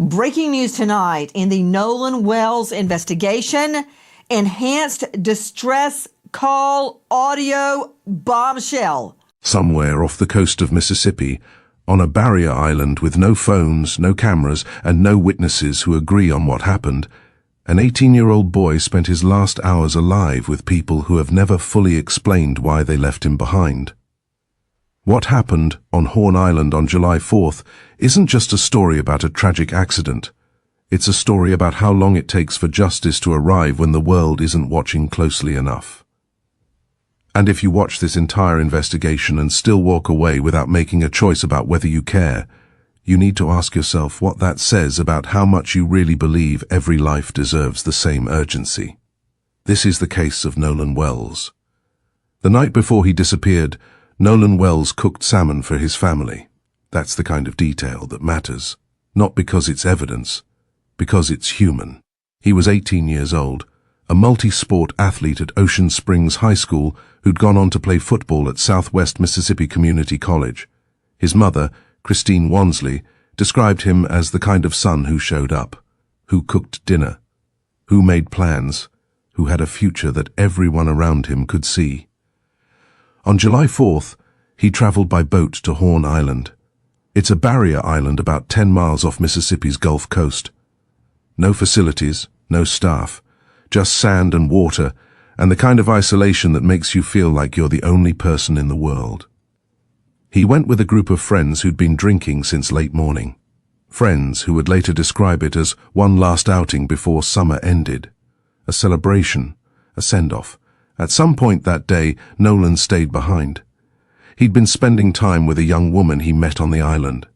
Breaking news tonight in the Nolan Wells investigation. Enhanced distress call audio bombshell. Somewhere off the coast of Mississippi, on a barrier island with no phones, no cameras, and no witnesses who agree on what happened, an 18-year-old boy spent his last hours alive with people who have never fully explained why they left him behind. What happened on Horn Island on July 4th isn't just a story about a tragic accident. It's a story about how long it takes for justice to arrive when the world isn't watching closely enough. And if you watch this entire investigation and still walk away without making a choice about whether you care, you need to ask yourself what that says about how much you really believe every life deserves the same urgency. This is the case of Nolan Wells. The night before he disappeared, Nolan Wells cooked salmon for his family. That's the kind of detail that matters, not because it's evidence, because it's human. He was 18 years old, a multi-sport athlete at Ocean Springs High School who'd gone on to play football at Southwest Mississippi Community College. His mother, Christine Wansley, described him as the kind of son who showed up, who cooked dinner, who made plans, who had a future that everyone around him could see. On July 4th, he traveled by boat to Horn Island. It's a barrier island about 10 miles off Mississippi's Gulf Coast. No facilities, no staff, just sand and water, and the kind of isolation that makes you feel like you're the only person in the world. He went with a group of friends who'd been drinking since late morning. Friends who would later describe it as one last outing before summer ended. A celebration, a send-off. At some point that day, Nolan stayed behind. He'd been spending time with a young woman he met on the island.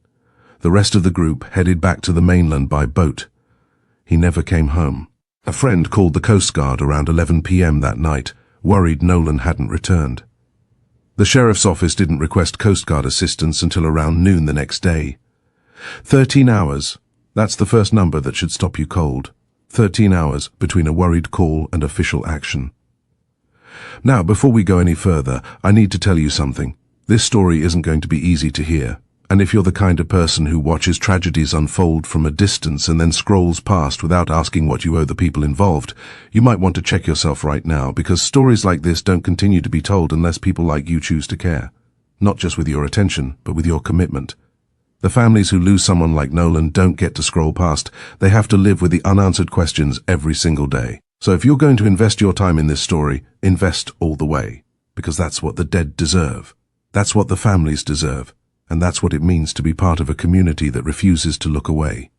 The rest of the group headed back to the mainland by boat. He never came home. A friend called the Coast Guard around 11 p.m. that night, worried Nolan hadn't returned. The sheriff's office didn't request Coast Guard assistance until around noon the next day. 13 hours, that's the first number that should stop you cold. 13 hours between a worried call and official action. Now, before we go any further, I need to tell you something. This story isn't going to be easy to hear, and if you're the kind of person who watches tragedies unfold from a distance and then scrolls past without asking what you owe the people involved, you might want to check yourself right now, because stories like this don't continue to be told unless people like you choose to care. Not just with your attention, but with your commitment. The families who lose someone like Nolan don't get to scroll past. They have to live with the unanswered questions every single day. So if you're going to invest your time in this story, invest all the way, because that's what the dead deserve. That's what the families deserve, and that's what it means to be part of a community that refuses to look away.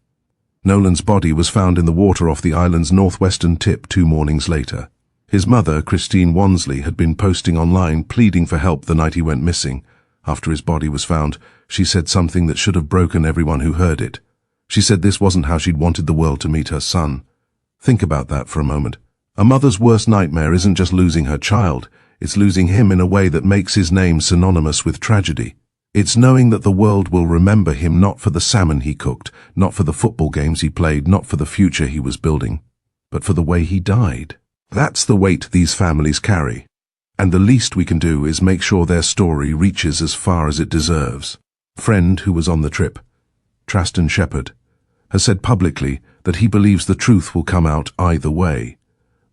Nolan's body was found in the water off the island's northwestern tip 2 mornings later. His mother, Christine Wansley, had been posting online pleading for help the night he went missing. After his body was found, she said something that should have broken everyone who heard it. She said this wasn't how she'd wanted the world to meet her son. Think about that for a moment. A mother's worst nightmare isn't just losing her child, it's losing him in a way that makes his name synonymous with tragedy. It's knowing that the world will remember him not for the salmon he cooked, not for the football games he played, not for the future he was building, but for the way he died. That's the weight these families carry, and the least we can do is make sure their story reaches as far as it deserves. A friend who was on the trip, Traston Shepherd, has said publicly that he believes the truth will come out either way,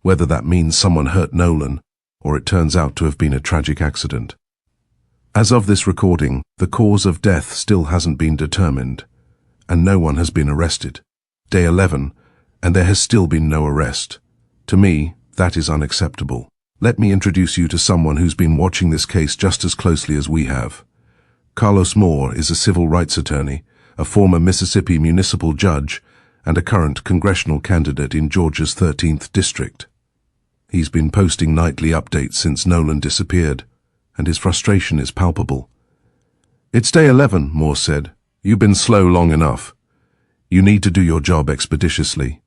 whether that means someone hurt Nolan or it turns out to have been a tragic accident. As of this recording, the cause of death still hasn't been determined, and no one has been arrested. Day 11, and there has still been no arrest. To me, that is unacceptable. Let me introduce you to someone who's been watching this case just as closely as we have. Carlos Moore is a civil rights attorney, a former Mississippi municipal judge, and a current congressional candidate in Georgia's 13th district. He's been posting nightly updates since Nolan disappeared, and his frustration is palpable. "It's day 11, Moore said. You've been slow long enough. You need to do your job expeditiously."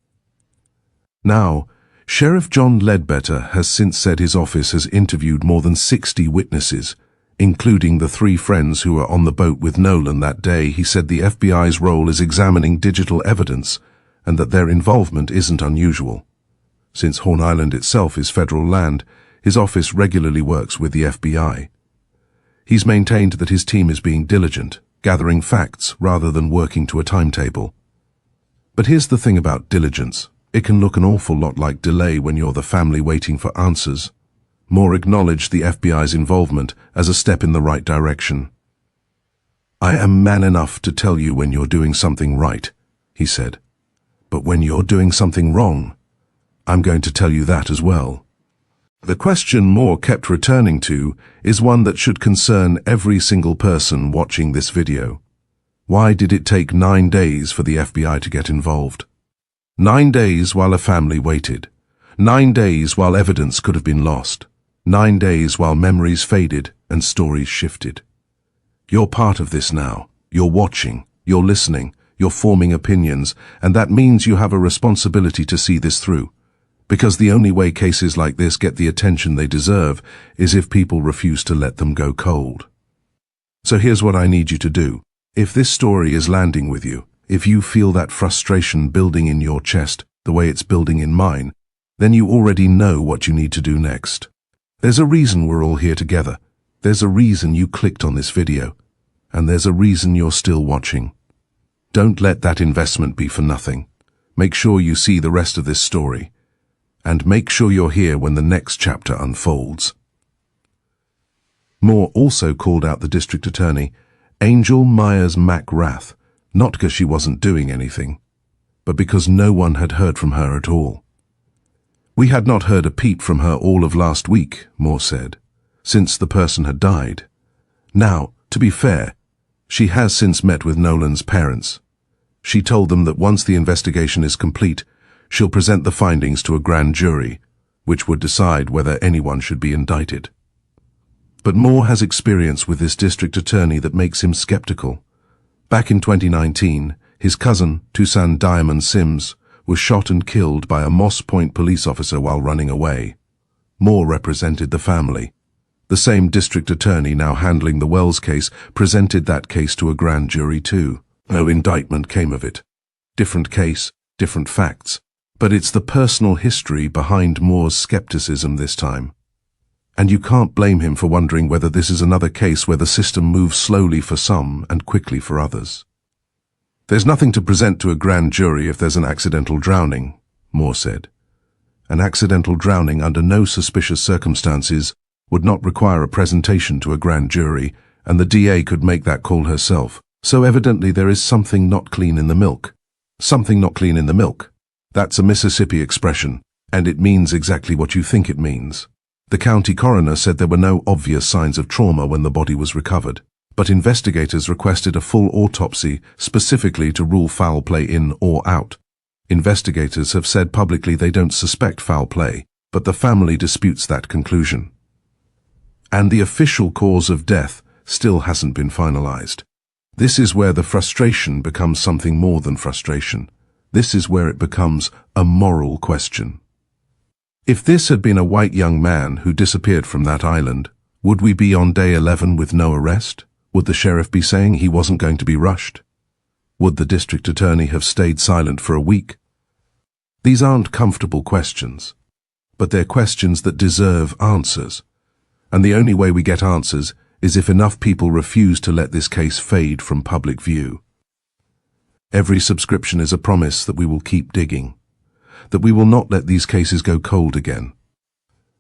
Now, Sheriff John Ledbetter has since said his office has interviewed more than 60 witnesses, including the 3 friends who were on the boat with Nolan that day. He said the FBI's role is examining digital evidence and that their involvement isn't unusual. Since Horn Island itself is federal land, his office regularly works with the FBI. He's maintained that his team is being diligent, gathering facts rather than working to a timetable. But here's the thing about diligence. It can look an awful lot like delay when you're the family waiting for answers. Moore acknowledged the FBI's involvement as a step in the right direction. "I am man enough to tell you when you're doing something right," he said. "But when you're doing something wrong, I'm going to tell you that as well." The question Moore kept returning to is one that should concern every single person watching this video. Why did it take 9 days for the FBI to get involved? 9 days while a family waited. 9 days while evidence could have been lost. 9 days while memories faded and stories shifted. You're part of this now. You're watching. You're listening. You're forming opinions, and that means you have a responsibility to see this through. Because the only way cases like this get the attention they deserve is if people refuse to let them go cold. So here's what I need you to do. If this story is landing with you, if you feel that frustration building in your chest the way it's building in mine, then you already know what you need to do next. There's a reason we're all here together. There's a reason you clicked on this video. And there's a reason you're still watching. Don't let that investment be for nothing. Make sure you see the rest of this story. And make sure you're here when the next chapter unfolds. Moore also called out the district attorney, Angel Myers McRath, not because she wasn't doing anything, but because no one had heard from her at all. "We had not heard a peep from her all of last week," Moore said, "since the person had died. Now, to be fair, she has since met with Nolan's parents. She told them that once the investigation is complete, she'll present the findings to a grand jury, which would decide whether anyone should be indicted." But Moore has experience with this district attorney that makes him skeptical. Back in 2019, his cousin, Tucson Diamond Sims, was shot and killed by a Moss Point police officer while running away. Moore represented the family. The same district attorney now handling the Wells case presented that case to a grand jury too. No indictment came of it. Different case, different facts. But it's the personal history behind Moore's skepticism this time. And you can't blame him for wondering whether this is another case where the system moves slowly for some and quickly for others. "There's nothing to present to a grand jury if there's an accidental drowning," Moore said. "An accidental drowning under no suspicious circumstances would not require a presentation to a grand jury, and the DA could make that call herself. So evidently there is something not clean in the milk. Something not clean in the milk. That's a Mississippi expression, and it means exactly what you think it means. The county coroner said there were no obvious signs of trauma when the body was recovered, but investigators requested a full autopsy specifically to rule foul play in or out. Investigators have said publicly they don't suspect foul play, but the family disputes that conclusion. And the official cause of death still hasn't been finalized. This is where the frustration becomes something more than frustration. This is where it becomes a moral question. If this had been a white young man who disappeared from that island, would we be on day 11 with no arrest? Would the sheriff be saying he wasn't going to be rushed? Would the district attorney have stayed silent for a week? These aren't comfortable questions, but they're questions that deserve answers. And the only way we get answers is if enough people refuse to let this case fade from public view. Every subscription is a promise that we will keep digging, that we will not let these cases go cold again.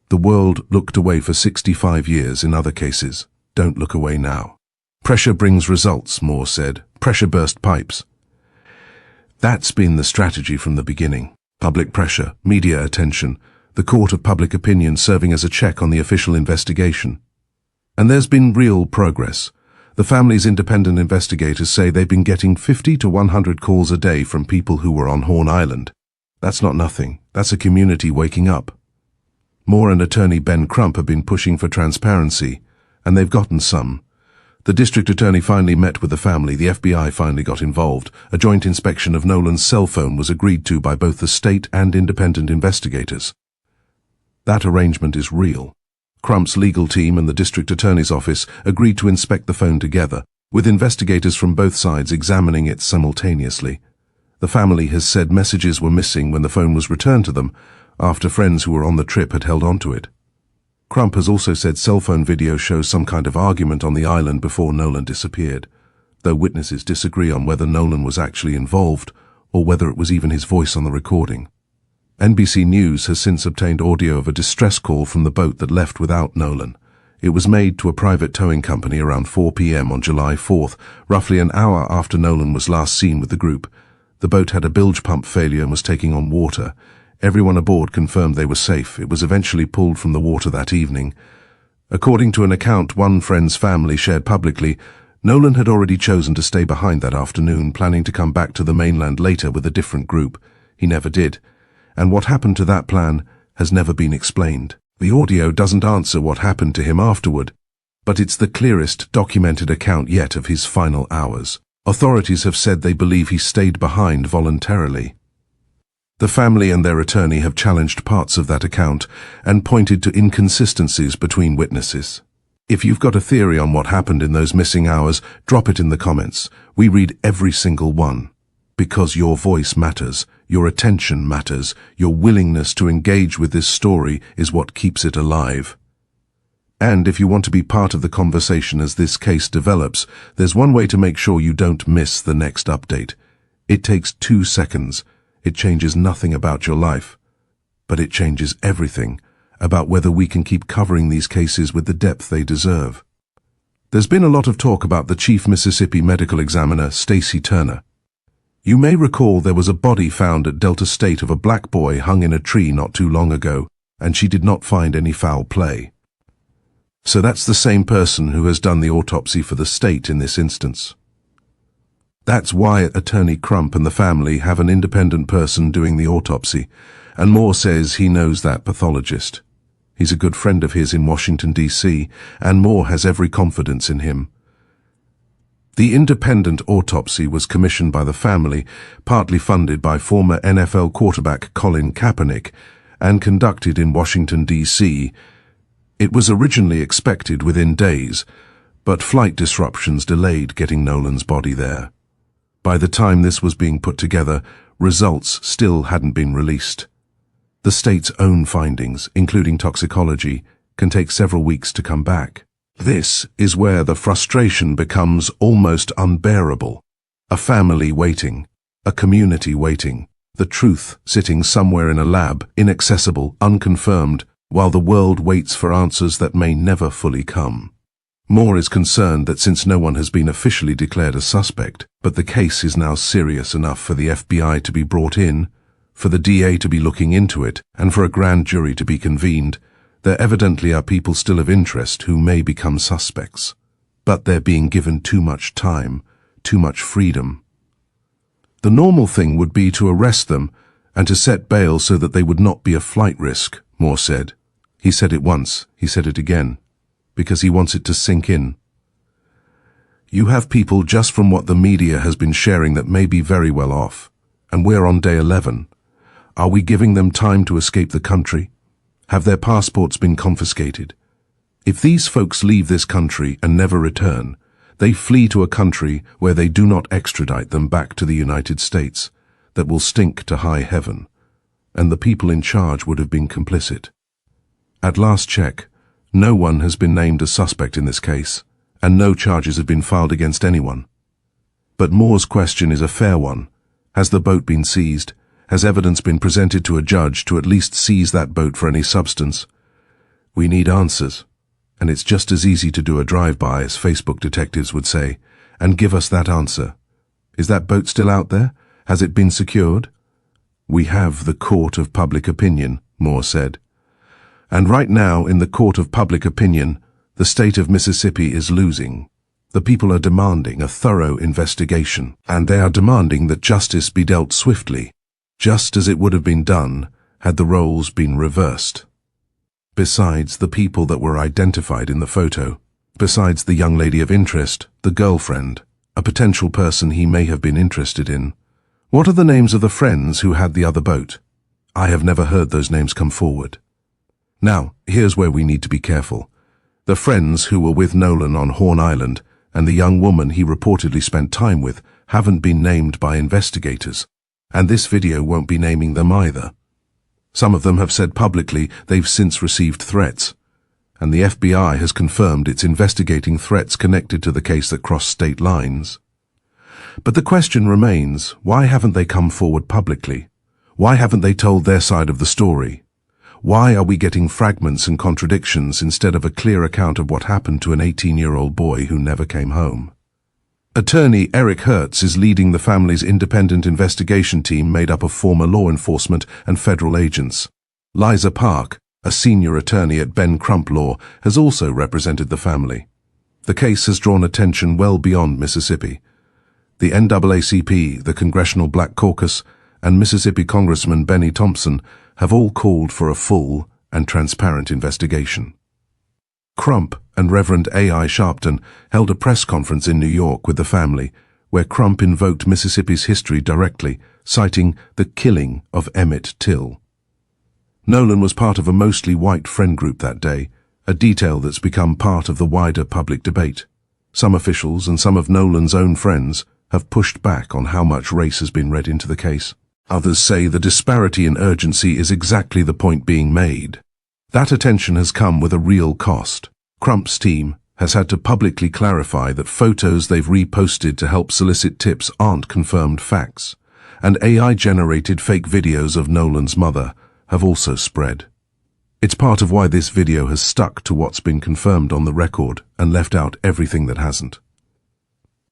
The world looked away for 65 years in other cases. Don't look away now. Pressure brings results, Moore said. Pressure burst pipes. That's been the strategy from the beginning. Public pressure, media attention, the court of public opinion serving as a check on the official investigation. And there's been real progress. The family's independent investigators say they've been getting 50 to 100 calls a day from people who were on Horn Island. That's not nothing. That's a community waking up. Moore and attorney Ben Crump have been pushing for transparency, and they've gotten some. The district attorney finally met with the family, the FBI finally got involved. A joint inspection of Nolan's cell phone was agreed to by both the state and independent investigators. That arrangement is real. Crump's legal team and the district attorney's office agreed to inspect the phone together, with investigators from both sides examining it simultaneously. The family has said messages were missing when the phone was returned to them, after friends who were on the trip had held onto it. Crump has also said cell phone video shows some kind of argument on the island before Nolan disappeared, though witnesses disagree on whether Nolan was actually involved or whether it was even his voice on the recording. NBC News has since obtained audio of a distress call from the boat that left without Nolan. It was made to a private towing company around 4 p.m. on July 4th, roughly an hour after Nolan was last seen with the group. The boat had a bilge pump failure and was taking on water. Everyone aboard confirmed they were safe. It was eventually pulled from the water that evening. According to an account one friend's family shared publicly, Nolan had already chosen to stay behind that afternoon, planning to come back to the mainland later with a different group. He never did, and what happened to that plan has never been explained. The audio doesn't answer what happened to him afterward, but it's the clearest documented account yet of his final hours. Authorities have said they believe he stayed behind voluntarily. The family and their attorney have challenged parts of that account and pointed to inconsistencies between witnesses. If you've got a theory on what happened in those missing hours, drop it in the comments. We read every single one. Because your voice matters, your attention matters, your willingness to engage with this story is what keeps it alive. And if you want to be part of the conversation as this case develops, there's one way to make sure you don't miss the next update. It takes 2 seconds. It changes nothing about your life, but it changes everything about whether we can keep covering these cases with the depth they deserve. There's been a lot of talk about the Chief Mississippi Medical Examiner, Stacey Turner. You may recall there was a body found at Delta State of a black boy hung in a tree not too long ago, and she did not find any foul play. So that's the same person who has done the autopsy for the state in this instance. That's why Attorney Crump and the family have an independent person doing the autopsy, and Moore says he knows that pathologist. He's a good friend of his in Washington, D.C., and Moore has every confidence in him. The independent autopsy was commissioned by the family, partly funded by former NFL quarterback Colin Kaepernick, and conducted in Washington, D.C. It was originally expected within days, but flight disruptions delayed getting Nolan's body there. By the time this was being put together, results still hadn't been released. The state's own findings, including toxicology, can take several weeks to come back. This is where the frustration becomes almost unbearable. A family waiting, a community waiting, the truth sitting somewhere in a lab, inaccessible, unconfirmed, while the world waits for answers that may never fully come. Moore is concerned that since no one has been officially declared a suspect, but the case is now serious enough for the FBI to be brought in, for the DA to be looking into it, and for a grand jury to be convened, there evidently are people still of interest who may become suspects. But they're being given too much time, too much freedom. The normal thing would be to arrest them and to set bail so that they would not be a flight risk, Moore said. He said it once, he said it again, because he wants it to sink in. You have people just from what the media has been sharing that may be very well off, and we're on day 11. Are we giving them time to escape the country? Have their passports been confiscated? If these folks leave this country and never return, they flee to a country where they do not extradite them back to the United States, that will stink to high heaven, and the people in charge would have been complicit. At last check, no one has been named as suspect in this case, and no charges have been filed against anyone. But Moore's question is a fair one. Has the boat been seized? Has evidence been presented to a judge to at least seize that boat for any substance? We need answers, and it's just as easy to do a drive-by, as Facebook detectives would say, and give us that answer. Is that boat still out there? Has it been secured? We have the court of public opinion, Moore said. And right now, in the court of public opinion, the state of Mississippi is losing. The people are demanding a thorough investigation, and they are demanding that justice be dealt swiftly, just as it would have been done had the roles been reversed. Besides the people that were identified in the photo, besides the young lady of interest, the girlfriend, a potential person he may have been interested in, what are the names of the friends who had the other boat? I have never heard those names come forward. Now, here's where we need to be careful. The friends who were with Nolan on Horn Island and the young woman he reportedly spent time with haven't been named by investigators, and this video won't be naming them either. Some of them have said publicly they've since received threats, and the FBI has confirmed it's investigating threats connected to the case that crossed state lines. But the question remains, why haven't they come forward publicly? Why haven't they told their side of the story? Why are we getting fragments and contradictions instead of a clear account of what happened to an 18-year-old boy who never came home? Attorney Eric Hertz is leading the family's independent investigation team made up of former law enforcement and federal agents. Liza Park, a senior attorney at Crump Law, has also represented the family. The case has drawn attention well beyond Mississippi. The NAACP, the Congressional Black Caucus, and Mississippi Congressman Benny Thompson have all called for a full and transparent investigation. Crump and Reverend A.I. Sharpton held a press conference in New York with the family, where Crump invoked Mississippi's history directly, citing the killing of Emmett Till. Nolan was part of a mostly white friend group that day, a detail that's become part of the wider public debate. Some officials and some of Nolan's own friends have pushed back on how much race has been read into the case. Others say the disparity in urgency is exactly the point being made. That attention has come with a real cost. Crump's team has had to publicly clarify that photos they've reposted to help solicit tips aren't confirmed facts, and AI-generated fake videos of Nolan's mother have also spread. It's part of why this video has stuck to what's been confirmed on the record and left out everything that hasn't.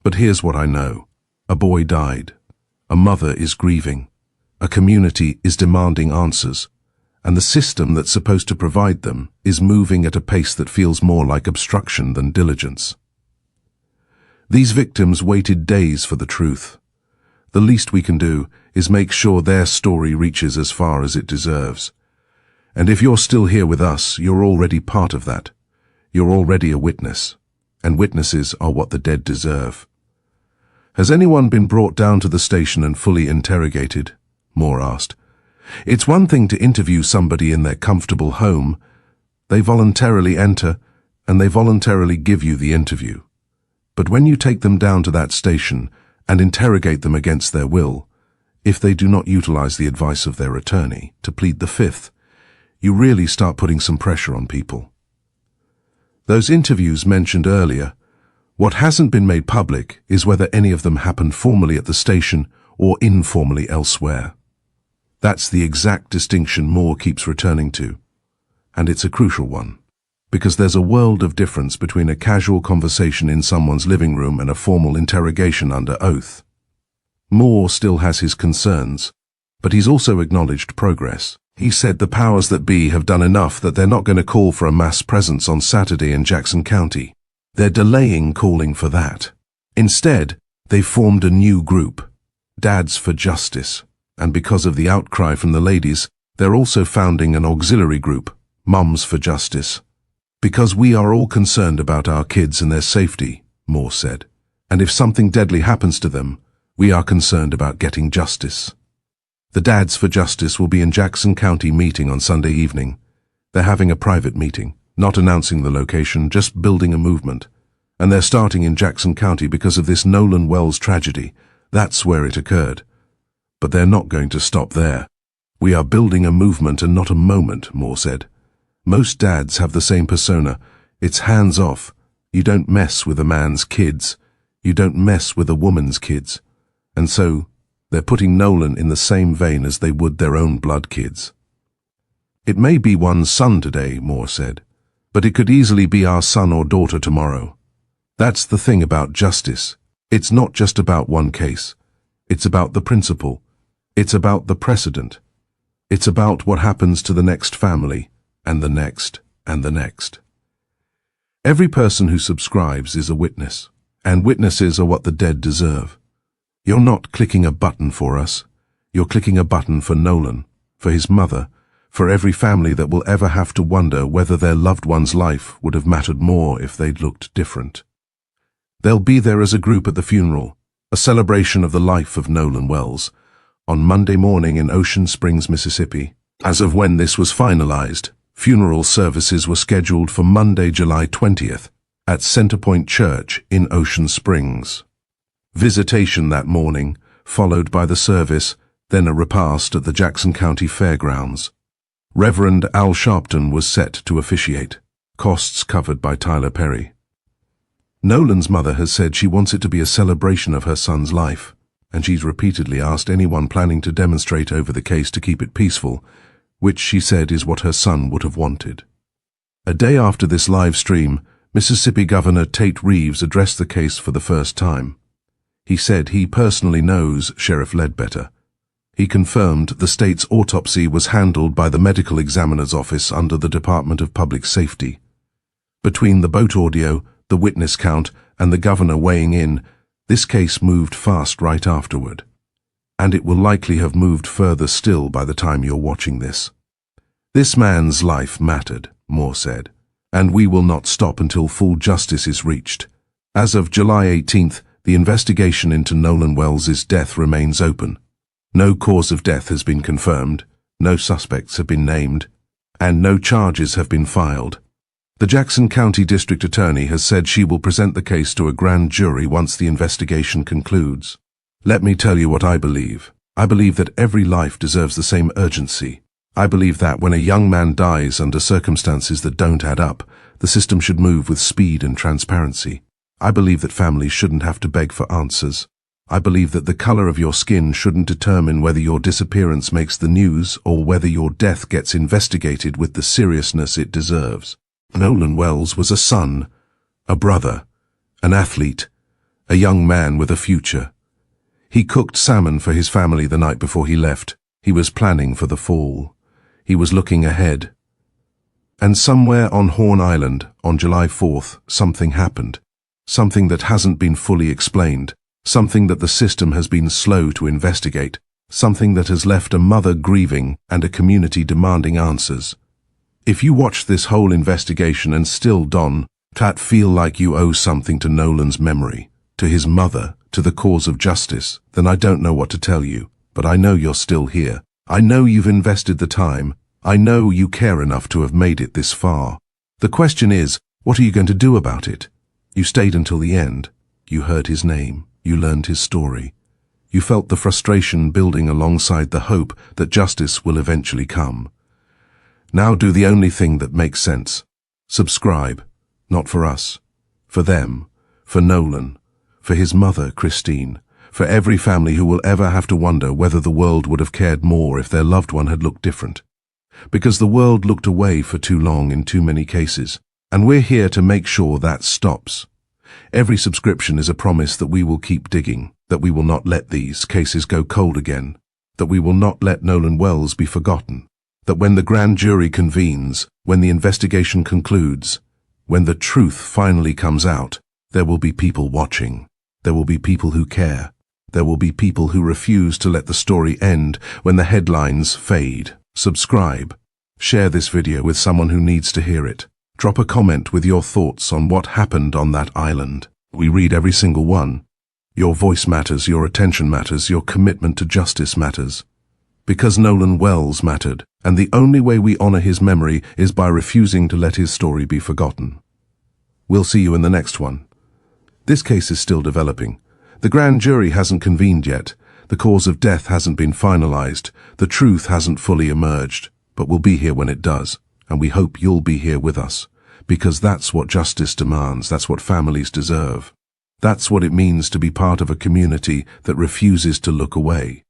But here's what I know. A boy died. A mother is grieving. A community is demanding answers. And the system that's supposed to provide them is moving at a pace that feels more like obstruction than diligence. These victims waited days for the truth. The least we can do is make sure their story reaches as far as it deserves. And if you're still here with us, you're already part of that. You're already a witness, and witnesses are what the dead deserve. Has anyone been brought down to the station and fully interrogated? Moore asked. It's one thing to interview somebody in their comfortable home. They voluntarily enter, and they voluntarily give you the interview. But when you take them down to that station and interrogate them against their will, if they do not utilize the advice of their attorney to plead the fifth, you really start putting some pressure on people. Those interviews mentioned earlier, what hasn't been made public is whether any of them happened formally at the station or informally elsewhere. That's the exact distinction Moore keeps returning to, and it's a crucial one, because there's a world of difference between a casual conversation in someone's living room and a formal interrogation under oath. Moore still has his concerns, but he's also acknowledged progress. He said the powers that be have done enough that they're not going to call for a mass presence on Saturday in Jackson County. They're delaying calling for that. Instead, they've formed a new group, Dads for Justice. And because of the outcry from the ladies, they're also founding an auxiliary group, Mums for Justice. Because we are all concerned about our kids and their safety, Moore said. And if something deadly happens to them, we are concerned about getting justice. The Dads for Justice will be in Jackson County meeting on Sunday evening. They're having a private meeting, not announcing the location, just building a movement. And they're starting in Jackson County because of this Nolan Wells tragedy. That's where it occurred. But they're not going to stop there. We are building a movement and not a moment, Moore said. Most dads have the same persona. It's hands off. You don't mess with a man's kids. You don't mess with a woman's kids. And so, they're putting Nolan in the same vein as they would their own blood kids. It may be one's son today, Moore said, but it could easily be our son or daughter tomorrow. That's the thing about justice. It's not just about one case. It's about the principle. It's about the precedent. It's about what happens to the next family, and the next, and the next. Every person who subscribes is a witness, and witnesses are what the dead deserve. You're not clicking a button for us. You're clicking a button for Nolan, for his mother, for every family that will ever have to wonder whether their loved one's life would have mattered more if they'd looked different. They'll be there as a group at the funeral, a celebration of the life of Nolan Wells, on Monday morning in Ocean Springs, Mississippi. As of when this was finalized, funeral services were scheduled for Monday, July 20th, at Centerpoint Church in Ocean Springs. Visitation that morning, followed by the service, then a repast at the Jackson County Fairgrounds. Reverend Al Sharpton was set to officiate, costs covered by Tyler Perry. Nolan's mother has said she wants it to be a celebration of her son's life, and she's repeatedly asked anyone planning to demonstrate over the case to keep it peaceful, which she said is what her son would have wanted. A day after this live stream, Mississippi Governor Tate Reeves addressed the case for the first time. He said he personally knows Sheriff Ledbetter. He confirmed the state's autopsy was handled by the medical examiner's office under the Department of Public Safety. Between the boat audio, the witness count, and the governor weighing in, this case moved fast right afterward. And it will likely have moved further still by the time you're watching this. This man's life mattered, Moore said, and we will not stop until full justice is reached. As of July 18th, the investigation into Nolan Wells' death remains open. No cause of death has been confirmed, no suspects have been named, and no charges have been filed. The Jackson County District Attorney has said she will present the case to a grand jury once the investigation concludes. Let me tell you what I believe. I believe that every life deserves the same urgency. I believe that when a young man dies under circumstances that don't add up, the system should move with speed and transparency. I believe that families shouldn't have to beg for answers. I believe that the color of your skin shouldn't determine whether your disappearance makes the news or whether your death gets investigated with the seriousness it deserves. Nolan Wells was a son, a brother, an athlete, a young man with a future. He cooked salmon for his family the night before he left. He was planning for the fall. He was looking ahead. And somewhere on Horn Island, on July 4th, something happened. Something that hasn't been fully explained. Something that the system has been slow to investigate. Something that has left a mother grieving and a community demanding answers. If you watch this whole investigation and still don't feel like you owe something to Nolan's memory, to his mother, to the cause of justice, then I don't know what to tell you, but I know you're still here. I know you've invested the time. I know you care enough to have made it this far. The question is, what are you going to do about it? You stayed until the end. You heard his name. You learned his story. You felt the frustration building alongside the hope that justice will eventually come. Now do the only thing that makes sense. Subscribe. Not for us. For them. For Nolan. For his mother, Christine. For every family who will ever have to wonder whether the world would have cared more if their loved one had looked different. Because the world looked away for too long in too many cases, and we're here to make sure that stops. Every subscription is a promise that we will keep digging, that we will not let these cases go cold again, that we will not let Nolan Wells be forgotten, that when the grand jury convenes, when the investigation concludes, when the truth finally comes out, there will be people watching. There will be people who care. There will be people who refuse to let the story end when the headlines fade. Subscribe. Share this video with someone who needs to hear it. Drop a comment with your thoughts on what happened on that island. We read every single one. Your voice matters, your attention matters, your commitment to justice matters. Because Nolan Wells mattered, and the only way we honor his memory is by refusing to let his story be forgotten. We'll see you in the next one. This case is still developing. The grand jury hasn't convened yet. The cause of death hasn't been finalized. The truth hasn't fully emerged. But we'll be here when it does, and we hope you'll be here with us. Because that's what justice demands. That's what families deserve. That's what it means to be part of a community that refuses to look away.